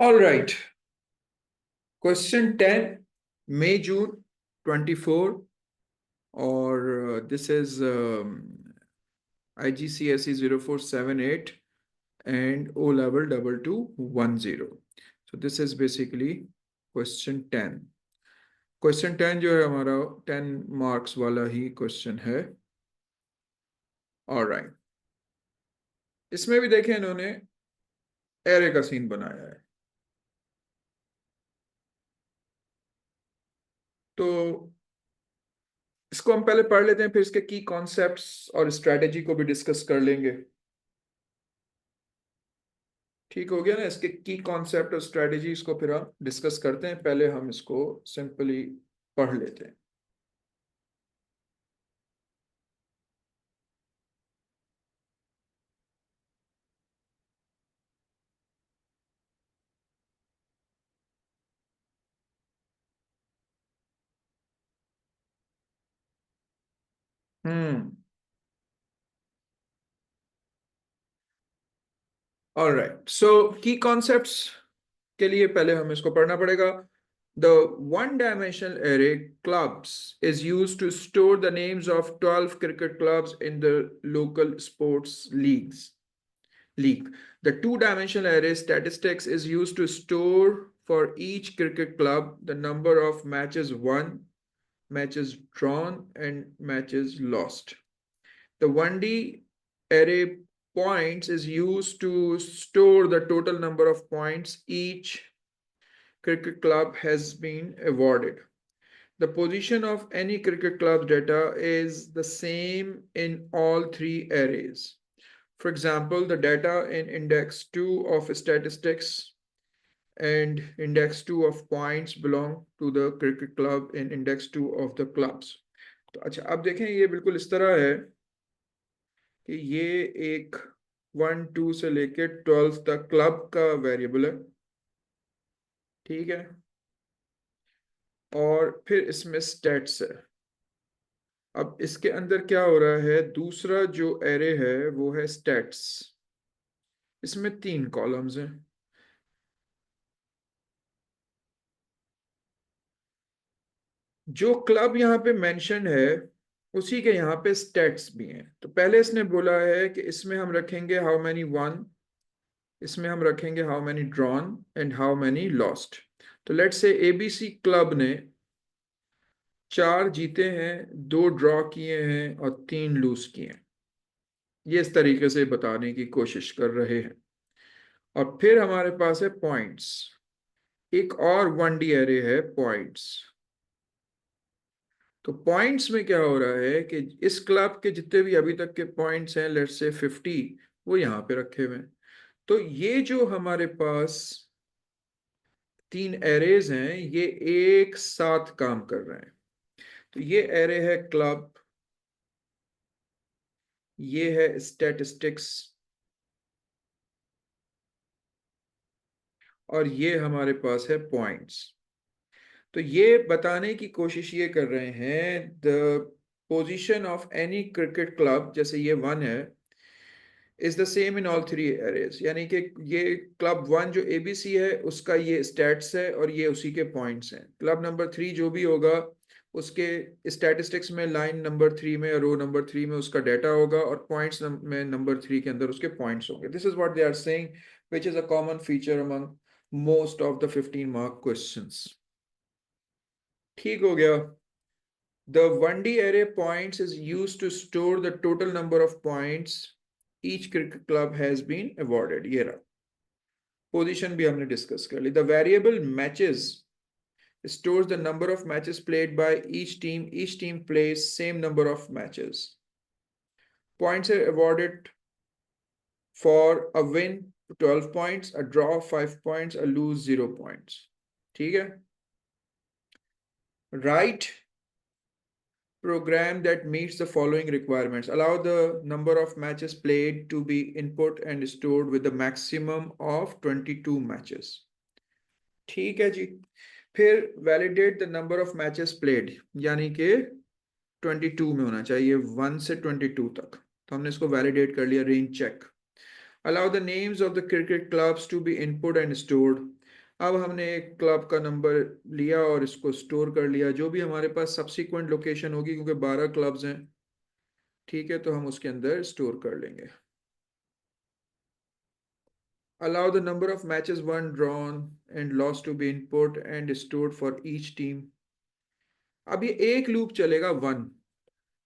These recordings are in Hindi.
All right. Question 10, May, June 24, or this is IGCSE 0478 and O level 2210. So this is basically question 10. Question 10 जो है हमारा 10 marks वाला ही question है. All right. इसमें भी देखें इन्होंने एरे का सीन बनाया है. तो इसको हम पहले पढ़ लेते हैं, फिर इसके की कॉन्सेप्ट्स और स्ट्रेटेजी को भी डिस्कस कर लेंगे. ठीक हो गया ना. इसके की कॉन्सेप्ट और स्ट्रेटेजी इसको फिर हम डिस्कस करते हैं. पहले हम इसको सिंपली पढ़ लेते हैं. ऑलराइट. सो की कॉन्सेप्ट्स के लिए पहले हम इसको पढ़ना पड़ेगा. The one-dimensional array clubs is used to store the names of 12 cricket clubs in the local sports league. The two-dimensional array statistics is used to store for each cricket club the number of matches won, matches drawn, and matches lost. The 1D array points is used to store the total number of points each cricket club has been awarded. The position of any cricket club data is the same in all three arrays. For example, the data in index 2 of statistics and index 2 of points belong to the cricket club in index 2 of the clubs. तो अच्छा, अब देखें ये बिल्कुल इस तरह है कि ये एक 1 2 से लेके 12 तक क्लब का वेरिएबल है. ठीक है. और फिर इसमें स्टैट्स है. अब इसके अंदर क्या हो रहा है, दूसरा जो एरे है वो है स्टैट्स. इसमें 3 कॉलम्स हैं. जो क्लब यहाँ पे मेंशन है उसी के यहाँ पे स्टैट्स भी हैं. तो पहले इसने बोला है कि इसमें हम रखेंगे हाउ मैनी वन, इसमें हम रखेंगे how many drawn and how many lost. तो लेट्स से एबीसी क्लब ने 4 जीते हैं, 2 ड्रॉ किए हैं और 3 लूज किए हैं. ये इस तरीके से बताने की कोशिश कर रहे हैं. और फिर हमारे पास है पॉइंट्स. एक और 1D एरे है पॉइंट्स. तो पॉइंट्स में क्या हो रहा है कि इस क्लब के जितने भी अभी तक के पॉइंट्स हैं, लेट्स से 50, वो यहाँ पे रखे हुए हैं. तो ये जो हमारे पास 3 एरेज हैं ये एक साथ काम कर रहे हैं. तो ये एरे है क्लब, ये है स्टैटिस्टिक्स, और ये हमारे पास है पॉइंट्स. तो ये बताने की कोशिश ये कर रहे हैं the position of any cricket club, जैसे ये 1 है, is the same in all 3 arrays. यानी कि ये क्लब 1 जो एबीसी है उसका ये स्टैट्स है और ये उसी के पॉइंट्स हैं. क्लब नंबर 3 जो भी होगा उसके स्टैटिस्टिक्स में लाइन नंबर 3 में, रो नंबर 3 में उसका डाटा होगा और पॉइंट्स में नंबर 3 के अंदर उसके पॉइंट्स होंगे. This is what they are saying, which is a common feature among most of the 15 mark questions. ठीक हो गया. The 1D array points is used to store the total number of points each cricket club has been awarded. ये रहा. Position भी हमने डिस्कस कर ली. The variable matches stores the number of matches played by each team. Each team plays same number of matches. Points are awarded for a win 12 points, a draw 5 points, a lose 0 points. ठीक है. Right program that meets the following requirements. Allow the number of matches played to be input and stored with a maximum of 22 matches. ठीक है जी. फिर validate the number of matches played, यानी कि 22 में होना चाहिए, 1 से 22 तक. तो हमने इसको validate कर लिया. Range check. Allow the names of the cricket clubs to be input and stored. अब हमने एक क्लब का नंबर लिया और इसको स्टोर कर लिया, जो भी हमारे पास सब्सिक्वेंट लोकेशन होगी, क्योंकि 12 क्लब्स हैं, ठीक है, तो हम उसके अंदर स्टोर कर लेंगे। Allow the number of matches won, drawn and lost to be input and stored for each team. अब ये एक लूप चलेगा 1,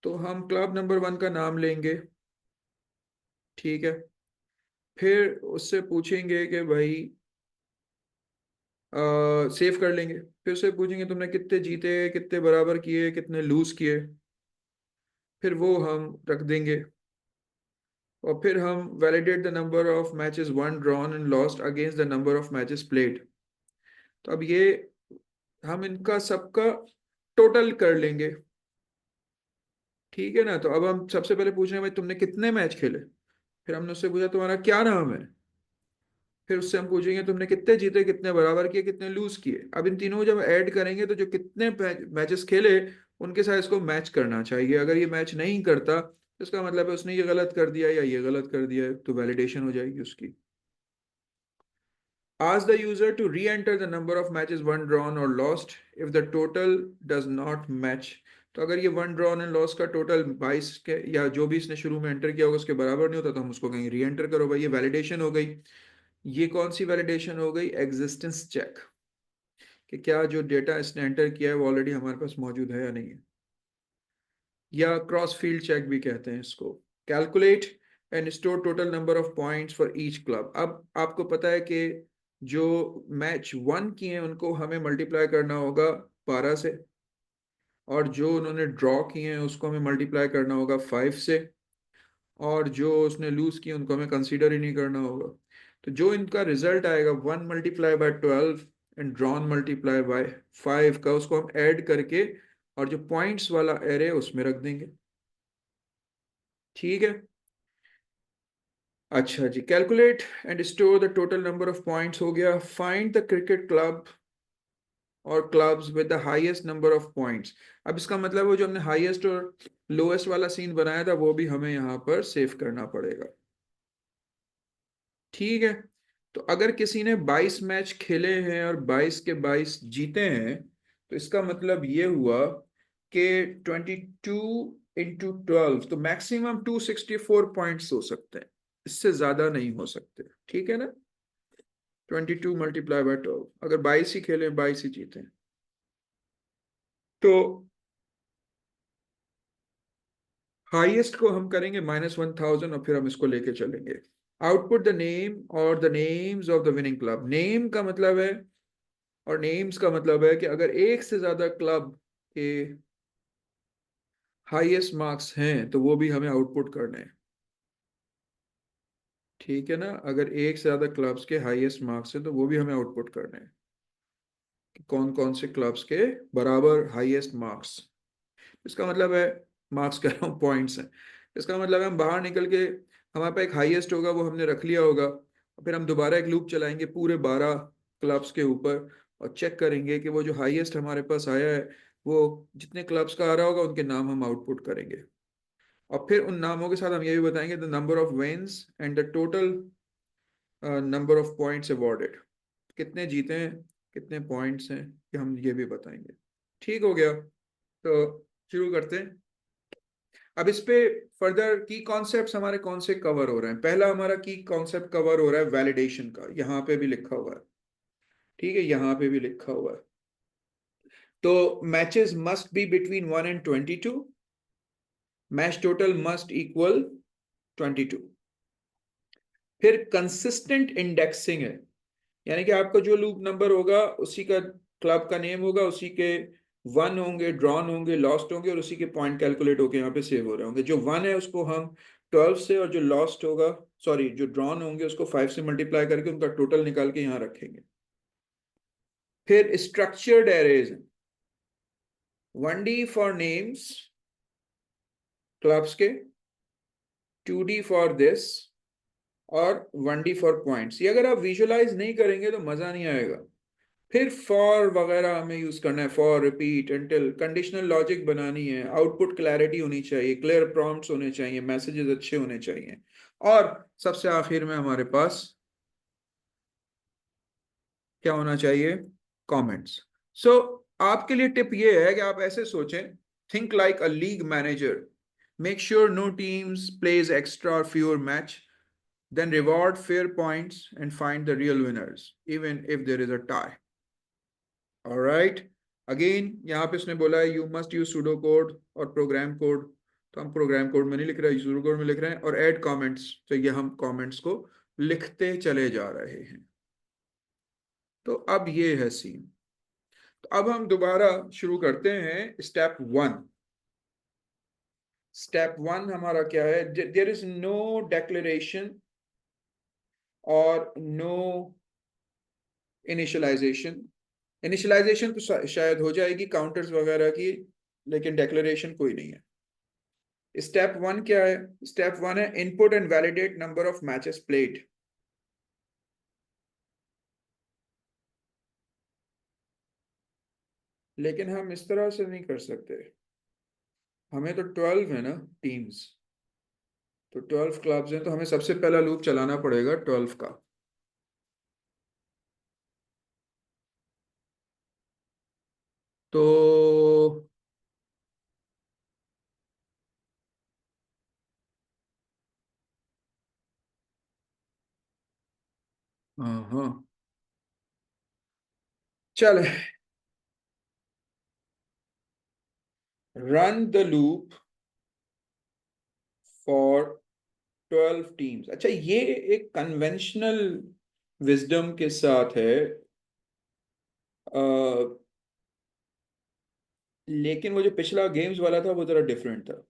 तो हम क्लब नंबर 1 का नाम लेंगे, ठीक है। फिर उससे पूछेंगे कि भाई सेव कर लेंगे, फिर उससे पूछेंगे तुमने कितने जीते, कितने बराबर किए, कितने लूज किए, फिर वो हम रख देंगे। और फिर हम validate the number of matches one drawn and lost against the number of matches played. तो अब ये हम इनका सबका टोटल कर लेंगे, ठीक है ना। तो अब हम सबसे पहले पूछ रहे हैं भाई तुमने कितने मैच खेले, फिर हमने उससे पूछा तुम्हारा क्या नाम है, फिर उससे हम पूछेंगे तुमने कितने जीते, कितने बराबर किए, कितने लूज किए। अब इन तीनों को जब ऐड करेंगे तो जो कितने मैचेस खेले उनके साथ इसको मैच करना चाहिए। अगर ये मैच नहीं करता तो इसका मतलब है उसने ये गलत कर दिया या ये गलत कर दिया है, तो वैलिडेशन हो जाएगी उसकी। Ask the user to re-enter the number of matches won, drawn or lost if the total does not match. तो अगर ये वन ड्रॉन एंड लॉस का टोटल 22 के या जो भी इसने शुरू में एंटर किया होगा उसके बराबर नहीं होता, तो हम उसको कहेंगे री एंटर करो भाई। ये वैलिडेशन हो गई। ये कौन सी वैलिडेशन हो गई? एग्जिस्टेंस चेक, कि क्या जो डेटा इसने एंटर किया है वो ऑलरेडी हमारे पास मौजूद है या नहीं है, या क्रॉस फील्ड चेक भी कहते हैं इसको। Calculate and store total number of points for each club. अब आपको पता है कि जो मैच वन किए हैं उनको हमें मल्टीप्लाई करना होगा 12 से, और जो उन्होंने ड्रॉ किए हैं उसको हमें मल्टीप्लाई करना होगा 5 से, और जो उसने लूज किए उनको हमें कंसीडर ही नहीं करना होगा। तो जो इनका रिजल्ट आएगा 1 × 12 एंड ड्रॉन मल्टीप्लाई बाय 5 का, उसको हम ऐड करके और जो पॉइंट्स वाला एरे उसमें रख देंगे, ठीक है। अच्छा जी, calculate and store the total number of points हो गया। फाइंड द क्रिकेट क्लब और clubs with the highest number of points. अब इसका मतलब वो जो हमने हाईएस्ट और लोएस्ट वाला सीन बनाया था वो भी हमें यहाँ पर सेव करना पड़ेगा, ठीक है। तो अगर किसी ने 22 मैच खेले हैं और 22 के 22 जीते हैं, तो इसका मतलब ये हुआ कि 22 × 12, तो मैक्सिमम 264 पॉइंट्स हो सकते हैं, इससे ज्यादा नहीं हो सकते, ठीक है ना। 22 × 12, अगर 22 ही खेले 22 ही जीते हैं, तो हाईएस्ट को हम करेंगे -1000 और फिर हम इसको लेके चलेंगे। आउटपुट द नेम और the names of the winning club. Name का मतलब है, और नेम्स का मतलब है कि अगर एक से ज्यादा क्लब के हाईएस्ट मार्क्स हैं तो वो भी हमें आउटपुट करने हैं, ठीक है ना। अगर एक से ज्यादा क्लब्स के हाईएस्ट मार्क्स हैं तो वो भी हमें आउटपुट करने हैं कि कौन कौन से क्लब्स के बराबर हाईएस्ट मार्क्स। इसका मतलब है, मार्क्स कह रहा हूँ, पॉइंट्स हैं। इसका मतलब है हम बाहर निकल के हमारे पास एक हाईएस्ट होगा वो हमने रख लिया होगा, फिर हम दोबारा एक लूप चलाएंगे पूरे 12 क्लब्स के ऊपर और चेक करेंगे कि वो जो हाईएस्ट हमारे पास आया है वो जितने क्लब्स का आ रहा होगा उनके नाम हम आउटपुट करेंगे। और फिर उन नामों के साथ हम ये भी बताएंगे the number of wins and the total number of points awarded, कितने जीते हैं, कितने पॉइंट्स हैं, कि हम ये भी बताएंगे। ठीक हो गया, तो शुरू करते हैं। अब इस पे फर्दर की कॉन्सेप्ट्स हमारे कौन से कवर हो रहे हैं। पहला हमारा की कॉन्सेप्ट कवर हो रहा है वैलिडेशन का, यहाँ पे भी लिखा हुआ है, ठीक है, यहाँ पे भी लिखा हुआ है। तो matches must be between 1 and 22, match total must equal 22। फिर कंसिस्टेंट इंडेक्सिंग है, यानी कि आपका जो लूप नंबर होगा उसी का क्लब का नेम होगा, उसी के वन होंगे, ड्रॉन होंगे, लॉस्ट होंगे, और उसी के पॉइंट कैलकुलेट होके यहाँ पे सेव हो रहे होंगे। जो वन है उसको हम 12 से, और जो लॉस्ट होगा, सॉरी, जो ड्रॉन होंगे उसको 5 से मल्टीप्लाई करके उनका टोटल निकाल के यहाँ रखेंगे। फिर structured arrays, 1D for names clubs के, 2D फॉर दिस, और 1D फॉर पॉइंट्स। ये अगर आप विजुअलाइज नहीं करेंगे तो मजा नहीं आएगा। फिर फॉर वगैरह हमें यूज करना है, for, repeat, until, conditional logic बनानी है, आउटपुट क्लैरिटी होनी चाहिए, क्लियर प्रॉम्प्ट्स होने चाहिए, मैसेजेस अच्छे होने चाहिए, और सबसे आखिर में हमारे पास क्या होना चाहिए? कमेंट्स। सो आपके लिए टिप ये है कि आप ऐसे सोचें, think like a league manager, make sure no teams plays extra और fewer match, then reward fair points and find the real winners even if there is a tie. All right, again यहाँ पे उसने बोला है you must use pseudo code और program code, तो हम प्रोग्राम कोड में नहीं लिख रहे हैं, pseudo code में लिख रहे हैं, और add comments, तो ये हम comments को लिखते चले जा रहे हैं। तो अब ये है सीन। तो अब हम दोबारा शुरू करते हैं स्टेप वन। स्टेप वन हमारा क्या है? देयर इज नो डेक्लेरेशन और नो इनिशियलाइजेशन। इनिशियलाइजेशन तो शायद हो जाएगी काउंटर्स वगैरह की, लेकिन डेक्लेरेशन कोई नहीं है। स्टेप वन क्या है? स्टेप वन है input and validate number of matches played. लेकिन हम इस तरह से नहीं कर सकते, हमें तो 12 है ना टीम्स, तो 12 क्लब्स हैं, तो हमें सबसे पहला लूप चलाना पड़ेगा 12 का। तो हाँ, चल, run the loop for 12 teams. अच्छा, ये एक कन्वेंशनल विजडम के साथ है, लेकिन वो जो पिछला गेम्स वाला था वो जरा डिफरेंट था।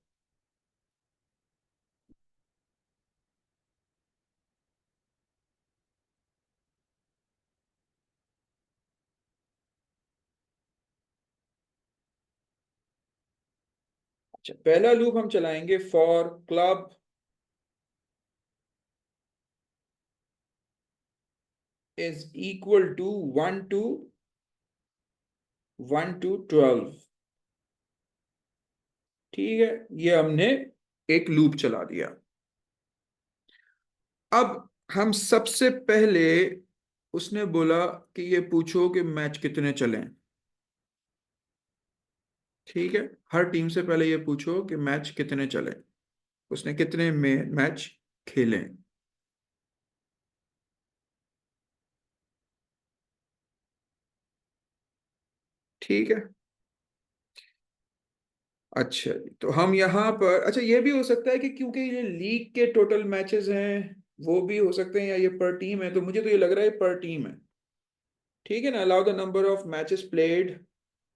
अच्छा, पहला लूप हम चलाएंगे for club is equal to 1 to 12। ठीक है, ये हमने एक लूप चला दिया। अब हम सबसे पहले, उसने बोला कि ये पूछो कि मैच कितने चले। ठीक है, हर टीम से पहले ये पूछो कि मैच कितने चले, उसने कितने में मैच खेले। ठीक है, अच्छा जी, तो हम यहाँ पर, अच्छा ये भी हो सकता है कि क्योंकि ये लीग के टोटल मैचेस हैं, वो भी हो सकते हैं, या ये पर टीम है, तो मुझे तो ये लग रहा है पर टीम है। ठीक है ना, allow the number of matches played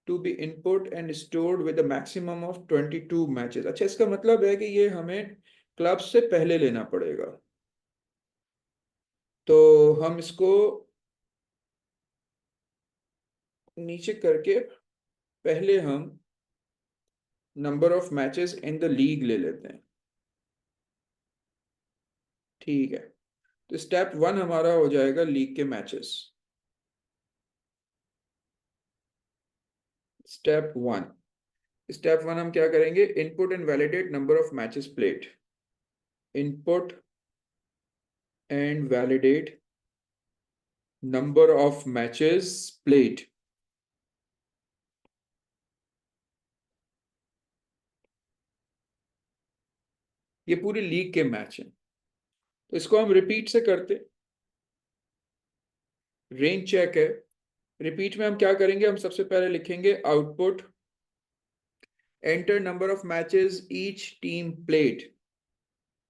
to be input and stored with maximum of 22 matches. अच्छा, इसका मतलब है कि ये हमें क्लब से पहले लेना पड़ेगा, तो हम इसको नीचे करके पहले हम number of matches in the league ले लेते हैं। ठीक है, तो स्टेप वन हमारा हो जाएगा लीग के matches. Step one, step one हम क्या करेंगे? Input and validate number of matches played. Input and validate number of matches played. ये पूरी लीग के मैच हैं, तो इसको हम रिपीट से करते। रेंज चेक है, रिपीट में हम क्या करेंगे? हम सबसे पहले लिखेंगे output, enter number of matches each team played,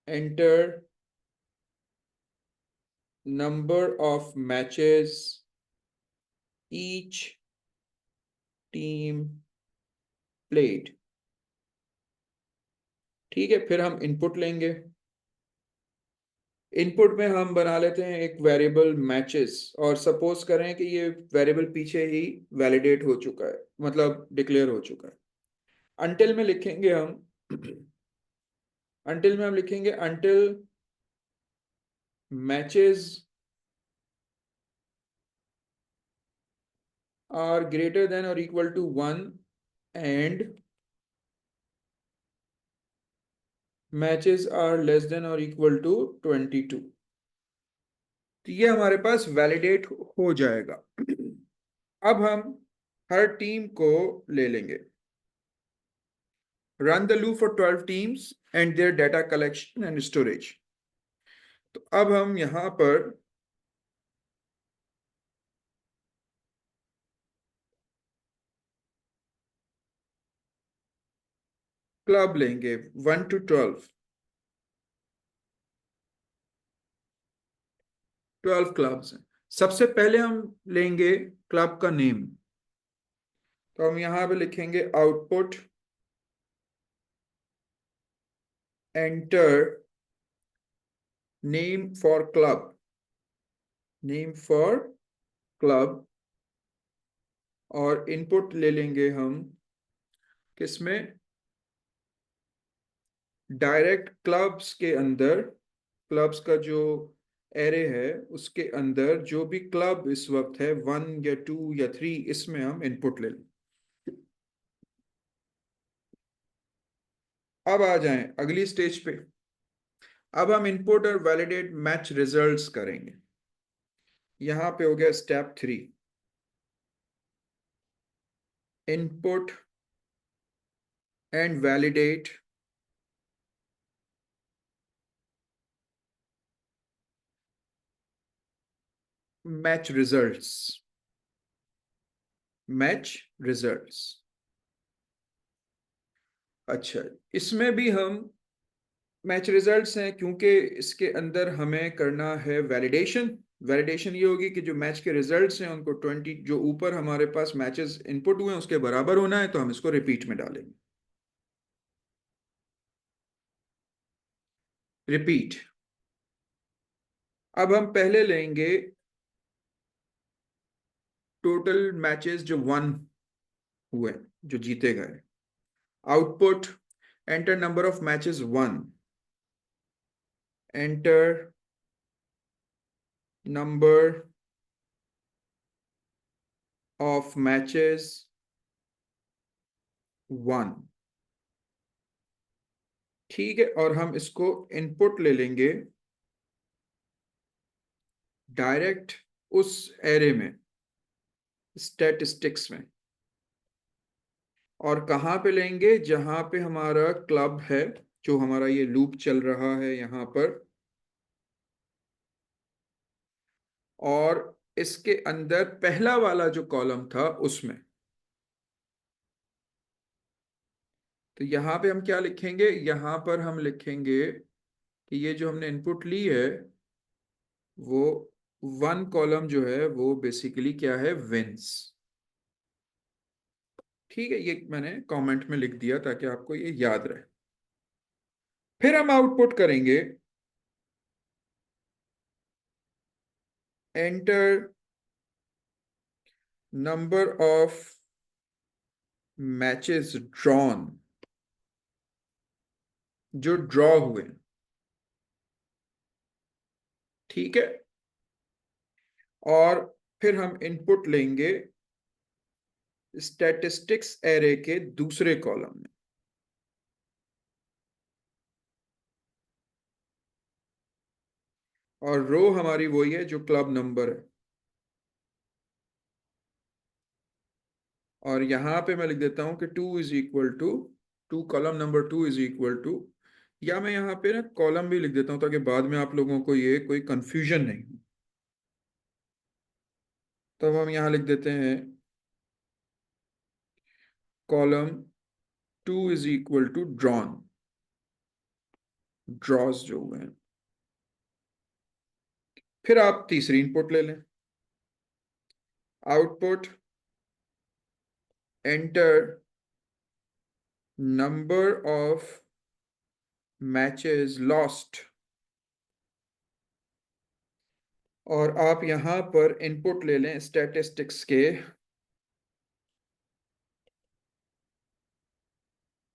enter number of matches each team played. ठीक है, फिर हम इनपुट लेंगे। इनपुट में हम बना लेते हैं एक वेरिएबल मैचेस, और सपोज करें कि ये वेरिएबल पीछे ही वैलिडेट हो चुका है, मतलब डिक्लेयर हो चुका है। अंटिल में लिखेंगे हम, अंटिल में हम लिखेंगे until matches are greater than और equal to 1 and matches are less than और इक्वल टू 22। तो ये हमारे पास वैलिडेट हो जाएगा। अब हम हर टीम को ले लेंगे। Run the loop for 12 teams and their data collection and storage. तो अब हम यहां पर क्लब लेंगे 1 to 12। 12 क्लब्स हैं। सबसे पहले हम लेंगे क्लब का नेम। तो हम यहां पे लिखेंगे output enter name for club. Name for club. और इनपुट ले लेंगे हम किसमें, डायरेक्ट क्लब्स के अंदर। क्लब्स का जो एरे है उसके अंदर जो भी क्लब इस वक्त है 1 या 2 या 3, इसमें हम इनपुट ले लें। अब आ जाएं अगली स्टेज पे। अब हम इनपुट और वैलिडेट मैच रिजल्ट्स करेंगे। यहां पे हो गया step 3, input and validate match results. Match results. अच्छा, इसमें भी हम मैच रिजल्ट्स हैं क्योंकि इसके अंदर हमें करना है वैलिडेशन। वैलिडेशन ये होगी कि जो मैच के रिजल्ट्स हैं उनको 20 जो ऊपर हमारे पास मैचेस इनपुट हुए हैं उसके बराबर होना है, तो हम इसको रिपीट में डालेंगे। रिपीट। अब हम पहले लेंगे टोटल मैचेस जो 1 हुए, जो जीते गए। Output enter number of matches 1, enter number of matches 1। ठीक है, और हम इसको इनपुट ले लेंगे डायरेक्ट उस एरे में, स्टैटिस्टिक्स में। और कहाँ पे लेंगे, जहां पे हमारा क्लब है, जो हमारा ये लूप चल रहा है यहां पर। और इसके अंदर पहला वाला जो कॉलम था उसमें। तो यहां पे हम क्या लिखेंगे, यहां पर हम लिखेंगे कि ये जो हमने इनपुट ली है वो 1 कॉलम जो है वो बेसिकली क्या है, विंस। ठीक है, ये मैंने कमेंट में लिख दिया ताकि आपको ये याद रहे। फिर हम आउटपुट करेंगे enter number of matches drawn, जो ड्रॉ हुए। ठीक है, और फिर हम इनपुट लेंगे स्टैटिस्टिक्स एरे के दूसरे कॉलम में। और रो हमारी वही है जो क्लब नंबर है। और यहां पे मैं लिख देता हूं कि 2 is equal to 2, column number 2 is equal to, या मैं यहां पे ना कॉलम भी लिख देता हूं ताकि बाद में आप लोगों को ये कोई कंफ्यूजन नहीं हो। तब हम यहां लिख देते हैं column 2 is equal to drawn, draws जो हुए हैं। फिर आप तीसरी इनपुट ले लें, output enter number of matches lost. और आप यहां पर इनपुट ले लें स्टैटिस्टिक्स के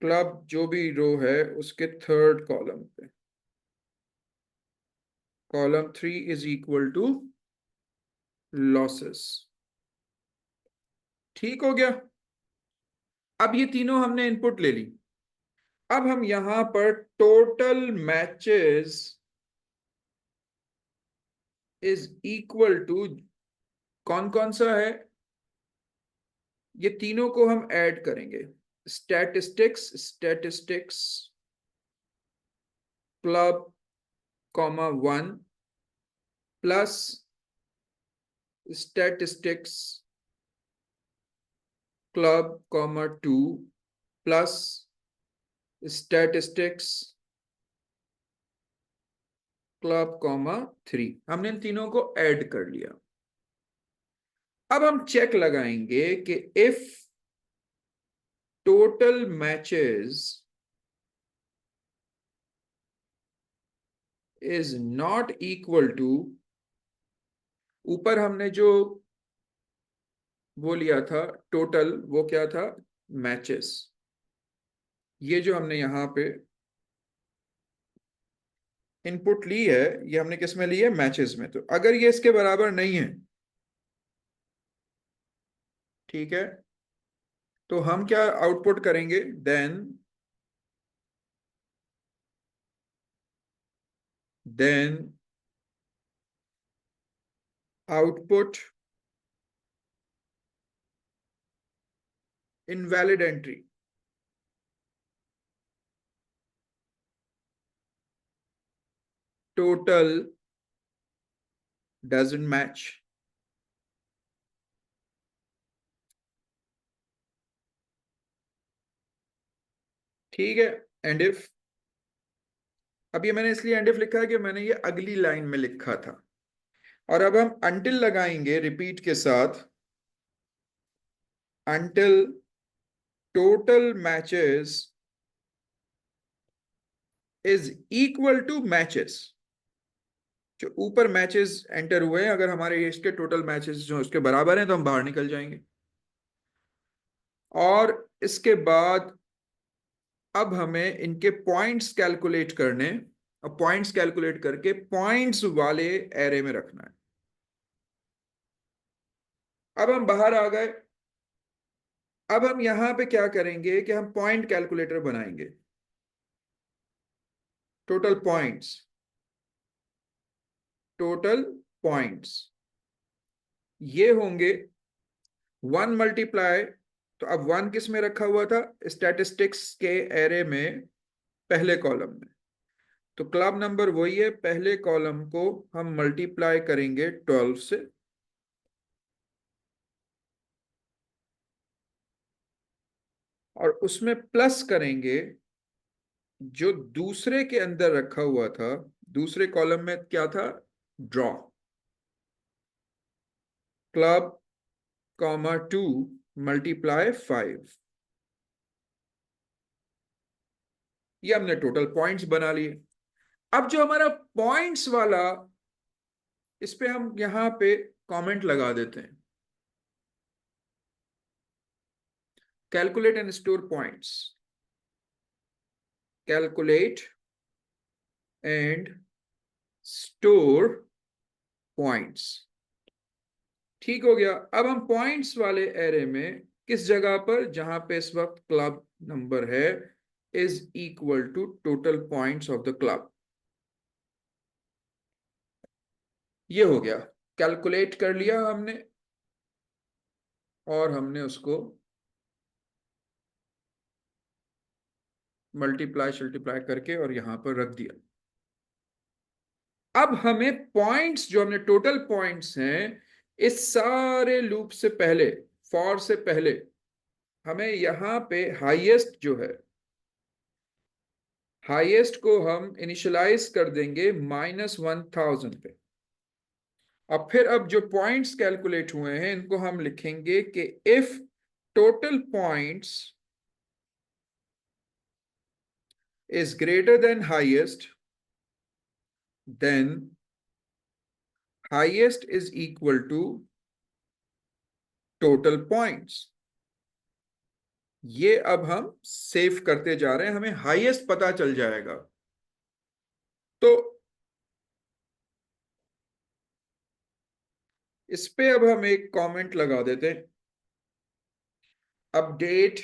क्लब जो भी रो है उसके थर्ड कॉलम पे। Column 3 is equal to losses. ठीक हो गया। अब ये तीनों हमने इनपुट ले ली। अब हम यहां पर total matches is equal to, कौन कौन सा है, ये तीनों को हम ऐड करेंगे। Statistics club comma 1 plus statistics club comma 2 plus statistics club comma 3। हमने इन तीनों को ऐड कर लिया। अब हम चेक लगाएंगे कि if total matches is not equal to, ऊपर हमने जो वो लिया था टोटल, वो क्या था, मैचेस। ये जो हमने यहां पे इनपुट ली है, ये हमने किस में ली है, मैचेस में। तो अगर ये इसके बराबर नहीं है, ठीक है, तो हम क्या आउटपुट करेंगे, then output invalid entry. Total doesn't match. ठीक है, एंड इफ, अब ये मैंने इसलिए एंड इफ लिखा है कि मैंने ये अगली लाइन में लिखा था। और अब हम अंटिल लगाएंगे रिपीट के साथ, until total matches is equal two matches. जो ऊपर मैचेस एंटर हुए हैं, अगर हमारे इसके टोटल मैचेस जो उसके बराबर हैं तो हम बाहर निकल जाएंगे। और इसके बाद अब हमें इनके पॉइंट्स कैलकुलेट करने, अब पॉइंट्स कैलकुलेट करके पॉइंट्स वाले एरे में रखना है। अब हम बाहर आ गए। अब हम यहां पे क्या करेंगे कि हम पॉइंट कैलकुलेटर बनाएंगे। टोटल पॉइंट्स, टोटल पॉइंट्स ये होंगे 1 मल्टीप्लाई, तो अब 1 किस में रखा हुआ था, स्टैटिस्टिक्स के एरे में पहले कॉलम में। तो क्लब नंबर वही है, पहले कॉलम को हम मल्टीप्लाई करेंगे 12 से, और उसमें प्लस करेंगे जो दूसरे के अंदर रखा हुआ था। दूसरे कॉलम में क्या था, ड्रॉ क्लब कॉमा 2 मल्टीप्लाई 5। ये हमने टोटल पॉइंट्स बना लिए। अब जो हमारा पॉइंट्स वाला, इस पे हम यहां पे कमेंट लगा देते हैं, calculate and store points, calculate and store points. ठीक हो गया। अब हम पॉइंट्स वाले एरे में किस जगह पर, जहां पे इस वक्त क्लब नंबर है is equal to total points of the club, ये हो गया। कैलकुलेट कर लिया हमने और हमने उसको मल्टीप्लाई शल्टीप्लाई करके और यहां पर रख दिया। अब हमें पॉइंट्स, जो हमने टोटल पॉइंट्स हैं, इस सारे लूप से पहले, फॉर से पहले, हमें यहां पे हाईएस्ट जो है, हाईएस्ट को हम इनिशियलाइज कर देंगे -1000 पे। अब फिर अब जो पॉइंट्स कैलकुलेट हुए हैं इनको हम लिखेंगे कि if total points is greater than highest, then highest is equal to total points. ये अब हम सेव करते जा रहे हैं, हमें हाईएस्ट पता चल जाएगा। तो इस पे अब हम एक कमेंट लगा देते हैं, अपडेट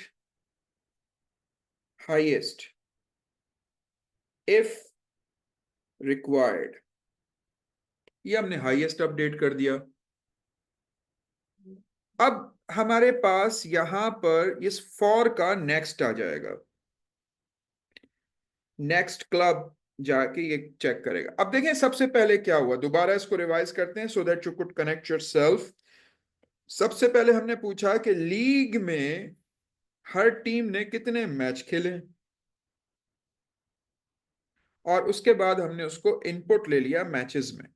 हाईएस्ट इफ रिक्वायर्ड। ये हमने हाईएस्ट अपडेट कर दिया। अब हमारे पास यहां पर इस फॉर का नेक्स्ट आ जाएगा, नेक्स्ट क्लब जाके ये चेक करेगा। अब देखें सबसे पहले क्या हुआ, दोबारा इसको रिवाइज करते हैं so that you could connect yourself. सबसे पहले हमने पूछा कि लीग में हर टीम ने कितने मैच खेले, और उसके बाद हमने उसको इनपुट ले लिया मैचेस में,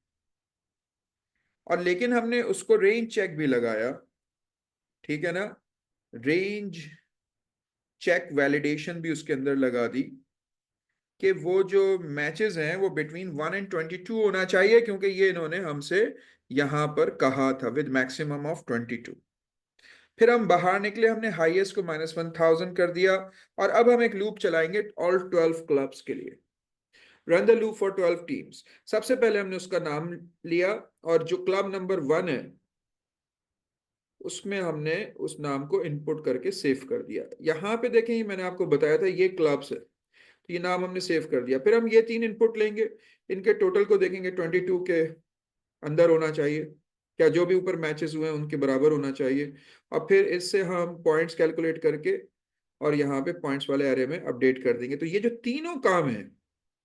और लेकिन हमने उसको रेंज चेक भी लगाया, ठीक है ना, रेंज चेक वैलिडेशन भी उसके अंदर लगा दी कि वो जो मैचेस हैं वो बिटवीन 1 और 22 होना चाहिए, क्योंकि ये इन्होंने हमसे यहां पर कहा था विद मैक्सिमम ऑफ 22। फिर हम बाहर निकले, हमने हाईएस्ट को -1000 कर दिया, और अब हम एक लूप चलाएंगे ऑल 12 क्लब्स के लिए। Run the loop for 12 teams. सबसे पहले हमने उसका नाम लिया, और जो क्लब नंबर 1 है उसमें हमने उस नाम को इनपुट करके सेव कर दिया। यहां पे देखें, मैंने आपको बताया था ये क्लब्स है, तो ये नाम हमने सेव कर दिया। फिर हम ये 3 इनपुट लेंगे, इनके टोटल को देखेंगे, 22 के अंदर होना चाहिए, क्या जो भी ऊपर मैचेस हुए हैं उनके बराबर होना चाहिए। और फिर इससे हम पॉइंट्स कैलकुलेट करके और यहाँ पे पॉइंट्स वाले एरे में अपडेट कर देंगे। तो ये जो तीनों काम है,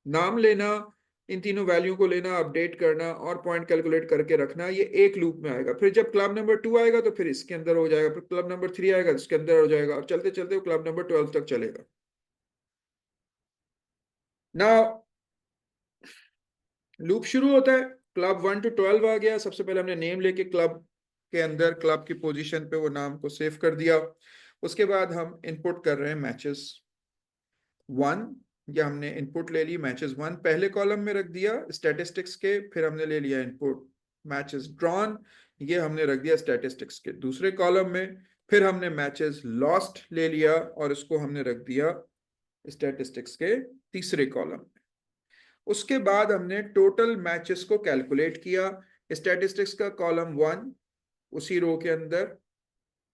नाम लेना, इन तीनों वैल्यू को लेना, अपडेट करना और पॉइंट कैलकुलेट करके रखना, ये एक लूप में आएगा। फिर जब क्लब नंबर 2 आएगा तो फिर इसके अंदर हो जाएगा, फिर क्लब नंबर 3 आएगा तो इसके अंदर हो जाएगा, और चलते चलते वो क्लब नंबर 12 तक चलेगा। ना लूप शुरू होता है, क्लब 1 to 12 आ गया, सबसे पहले हमने नेम लेके क्लब के अंदर क्लब की पोजीशन पे वो नाम को सेव कर दिया। उसके बाद हम इनपुट कर रहे हैं मैचेस 1, या हमने इनपुट ले ली मैचेस 1 पहले कॉलम में रख दिया स्टैटिस्टिक्स के, फिर हमने ले लिया इनपुट मैचेस ड्रॉन, ये हमने रख दिया स्टैटिस्टिक्स के दूसरे कॉलम में। फिर हमने मैचेस लॉस्ट ले लिया और इसको हमने रख दिया स्टैटिस्टिक्स के तीसरे कॉलम। उसके बाद हमने टोटल मैचेस को कैलकुलेट किया, स्टैटिस्टिक्स का कॉलम 1 उसी रो के अंदर,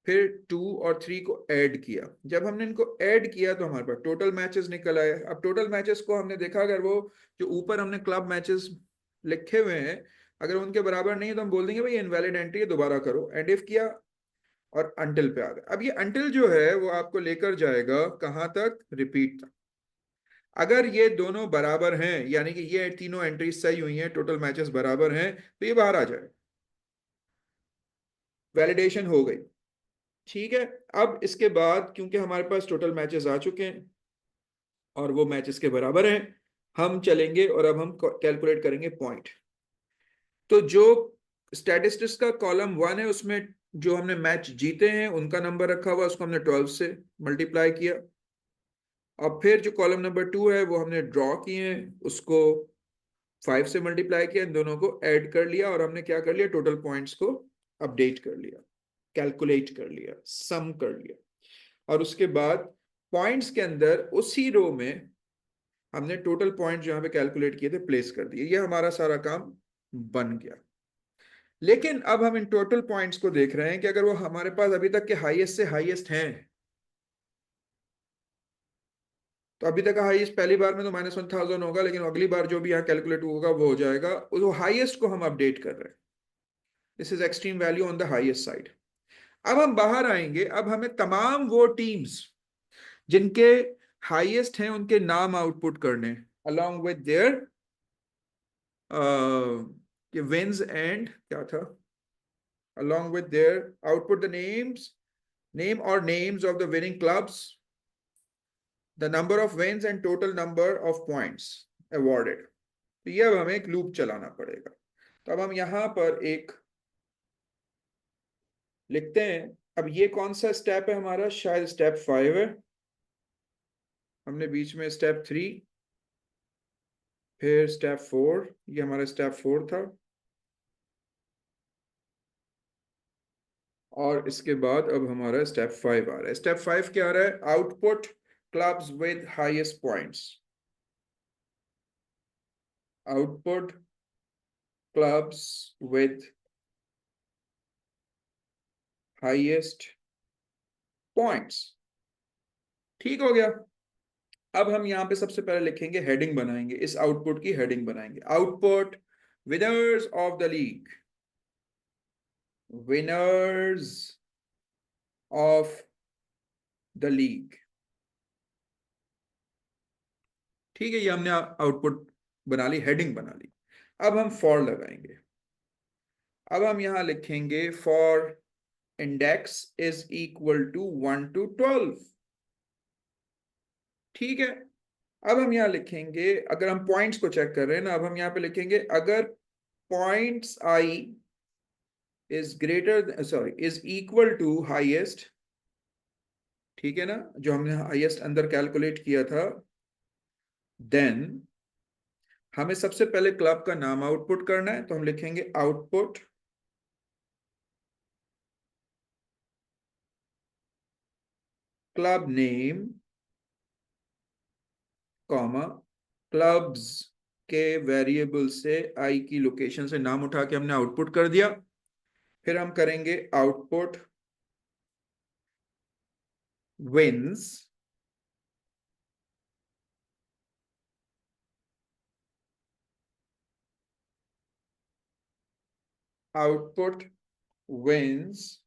फिर 2 और 3 को ऐड किया। जब हमने इनको ऐड किया तो हमारे पास टोटल मैचेस निकल आए। अब टोटल मैचेस को हमने देखा, अगर वो जो ऊपर हमने क्लब मैचेस लिखे हुए हैं अगर उनके बराबर नहीं है तो हम बोल देंगे भाई इनवैलिड एंट्री है, दोबारा करो। एंड इफ किया और अंटिल पे आ गए। अब ये अंटिल जो है वो आपको लेकर जाएगा कहां तक, रिपीट तक। अगर ये दोनों बराबर हैं, यानी कि ये तीनों एंट्रीज सही हुई हैं, टोटल मैचेस बराबर हैं, तो ये बाहर आ जाए, वैलिडेशन हो गई। ठीक है, अब इसके बाद क्योंकि हमारे पास टोटल मैचेस आ चुके हैं और वो मैचेस के बराबर हैं, हम चलेंगे और अब हम कैलकुलेट करेंगे पॉइंट। तो जो स्टैटिस्टिक्स का कॉलम 1 है उसमें जो हमने मैच जीते हैं उनका नंबर रखा हुआ, उसको हमने 12 से मल्टीप्लाई किया। अब फिर जो कॉलम नंबर 2 है वो हमने ड्रॉ किए हैं, उसको 5 से मल्टीप्लाई किया, इन दोनों को ऐड कर लिया, और हमने क्या कर लिया, टोटल पॉइंट्स को अपडेट कर लिया, कैलकुलेट कर लिया, सम कर लिया। और उसके बाद पॉइंट्स के अंदर उसी रो में हमने टोटल पॉइंट जहां पे कैलकुलेट किए थे प्लेस कर दिए। ये हमारा सारा काम बन गया। लेकिन अब हम इन टोटल पॉइंट्स को देख रहे हैं कि अगर वो हमारे पास अभी तक के हाईएस्ट से हाईएस्ट हैं, तो अभी तक का हाईएस्ट पहली बार में तो -1000 होगा, लेकिन अगली बार जो भी यहाँ कैलकुलेट होगा वो हो जाएगा, वो हाईएस्ट को हम अपडेट कर रहे हैं। This is extreme value on the highest side. अब हम बाहर आएंगे, अब हमें तमाम वो टीम्स जिनके हाईएस्ट हैं उनके नाम आउटपुट करने along with their wins and क्या था, along with their output the name or names of the winning clubs, the number of wins and total number of points awarded। तो ये अब हमें एक लूप चलाना पड़ेगा। तो अब हम यहां पर एक लिखते हैं। अब ये कौन सा स्टेप है हमारा, शायद स्टेप 5 है, हमने बीच में स्टेप 3, फिर स्टेप 4, ये हमारा स्टेप 4 था, और इसके बाद अब हमारा स्टेप 5 आ रहा है। स्टेप 5 क्या आ रहा है, output clubs with highest points, output clubs with highest points. ठीक हो गया। अब हम यहां पे सबसे पहले लिखेंगे, हेडिंग बनाएंगे, इस आउटपुट की हेडिंग बनाएंगे, output winners of the league, winners of the league। ठीक है, ये हमने आउटपुट बना ली, हेडिंग बना ली। अब हम फॉर लगाएंगे। अब हम यहां लिखेंगे for index is equal to 1 to 12। ठीक है, अब हम यहां लिखेंगे, अगर हम पॉइंट्स को चेक कर रहे हैं ना, अब हम यहां पे लिखेंगे अगर points I is greater, sorry, is equal to highest, ठीक है ना, जो हमने हाईएस्ट अंदर कैलकुलेट किया था, देन हमें सबसे पहले क्लब का नाम आउटपुट करना है, तो हम लिखेंगे output club name, comma, clubs के वेरिएबल से आई की लोकेशन से नाम उठा के हमने आउटपुट कर दिया। फिर हम करेंगे आउटपुट विन्स, आउटपुट विन्स,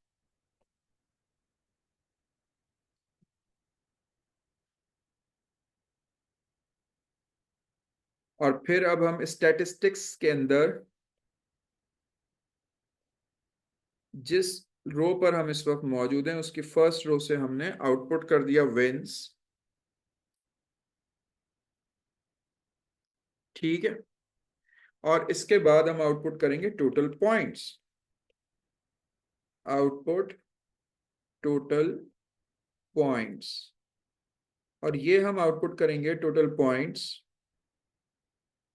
और फिर अब हम स्टैटिस्टिक्स के अंदर जिस रो पर हम इस वक्त मौजूद हैं उसकी फर्स्ट रो से हमने आउटपुट कर दिया विन्स। ठीक है, और इसके बाद हम आउटपुट करेंगे total points, output total points, और ये हम आउटपुट करेंगे टोटल पॉइंट्स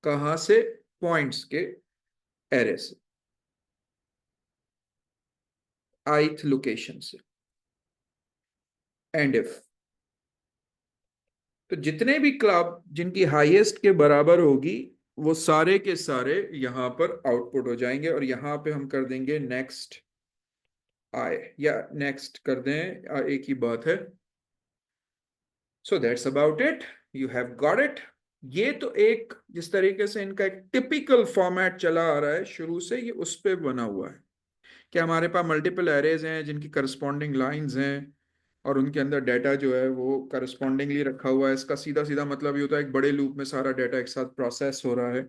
कहां से, पॉइंट्स के एरे से, ith लोकेशन से। एंड इफ, तो जितने भी क्लब जिनकी हाईएस्ट के बराबर होगी वो सारे के सारे यहां पर आउटपुट हो जाएंगे, और यहां पे हम कर देंगे नेक्स्ट आई, या नेक्स्ट कर दें, एक ही बात है। So that's about it, you have got it. ये तो एक, जिस तरीके से इनका एक टिपिकल फॉर्मेट चला आ रहा है शुरू से, ये उस पे बना हुआ है कि हमारे पास मल्टीपल एरेज हैं जिनकी करस्पॉन्डिंग लाइंस हैं, और उनके अंदर डाटा जो है वो करस्पॉन्डिंगली रखा हुआ है। इसका सीधा सीधा मतलब ये होता है एक बड़े लूप में सारा डाटा एक साथ प्रोसेस हो रहा है।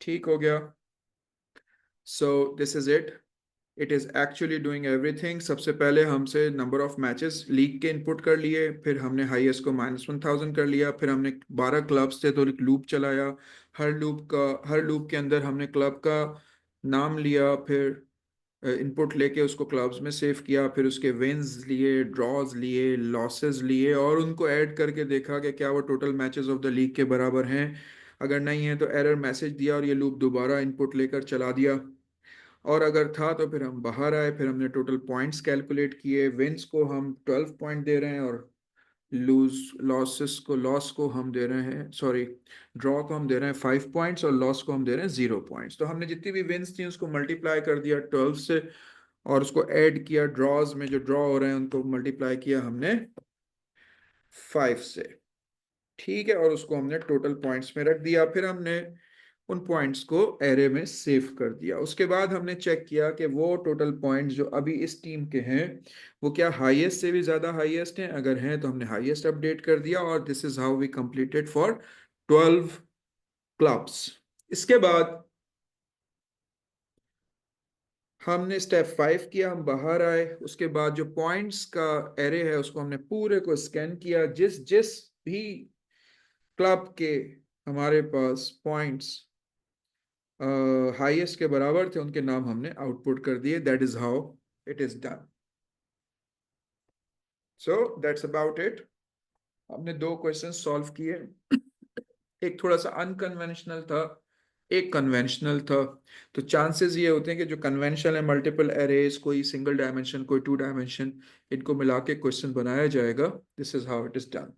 ठीक हो गया। So this is it, it is actually doing everything. सबसे पहले हमसे नंबर ऑफ मैचेस लीग के इनपुट कर लिए, फिर हमने हाईएस्ट को -1000 कर लिया, फिर हमने 12 क्लब्स थे तो एक लूप चलाया, हर लूप के अंदर हमने क्लब का नाम लिया, फिर इनपुट लेके उसको क्लब्स में सेव किया, फिर उसके विन्स लिए, ड्रॉज लिए, लॉसेस लिए, और उनको ऐड करके देखा कि क्या वो total matches of the league के बराबर हैं। अगर नहीं है तो एरर मैसेज दिया और ये लूप दोबारा इनपुट लेकर चला दिया, और अगर था तो फिर हम बाहर आए, फिर हमने टोटल पॉइंट्स कैलकुलेट किए। विन्स को हम 12 पॉइंट दे रहे हैं, और लॉस को हम दे रहे हैं, सॉरी, ड्रॉ को हम दे रहे हैं 5 पॉइंट्स, और लॉस को हम दे रहे हैं 0 पॉइंट्स। तो हमने जितनी भी विन्स थी उसको मल्टीप्लाई कर दिया 12 से, और उसको ऐड किया, ड्रॉज में जो ड्रॉ हो रहे हैं उनको मल्टीप्लाई किया हमने 5 से। ठीक है, और उसको हमने टोटल पॉइंट्स में रख दिया, फिर हमने उन पॉइंट्स को एरे में सेव कर दिया। उसके बाद हमने चेक किया कि वो टोटल पॉइंट्स जो अभी इस टीम के हैं वो क्या हाईएस्ट से भी ज्यादा हाईएस्ट हैं, अगर हैं तो हमने हाईएस्ट अपडेट कर दिया, और this is how we completed for 12 clubs. इसके बाद हमने स्टेप 5 किया, हम बाहर आए, उसके बाद जो पॉइंट्स का एरे है उसको हमने पूरे को स्कैन किया, जिस जिस भी क्लब के हमारे पास पॉइंट्स हाईएस्ट के बराबर थे उनके नाम हमने आउटपुट कर दिए। That is how it is done. So that's about it. हमने 2 क्वेश्चन सॉल्व किए, एक थोड़ा सा अनकन्वेंशनल था, एक कन्वेंशनल था। तो चांसेस ये होते हैं कि जो कन्वेंशनल है, मल्टीपल एरेज, कोई सिंगल डायमेंशन, कोई 2 डायमेंशन, इनको मिला के क्वेश्चन बनाया जाएगा। This is how it is done.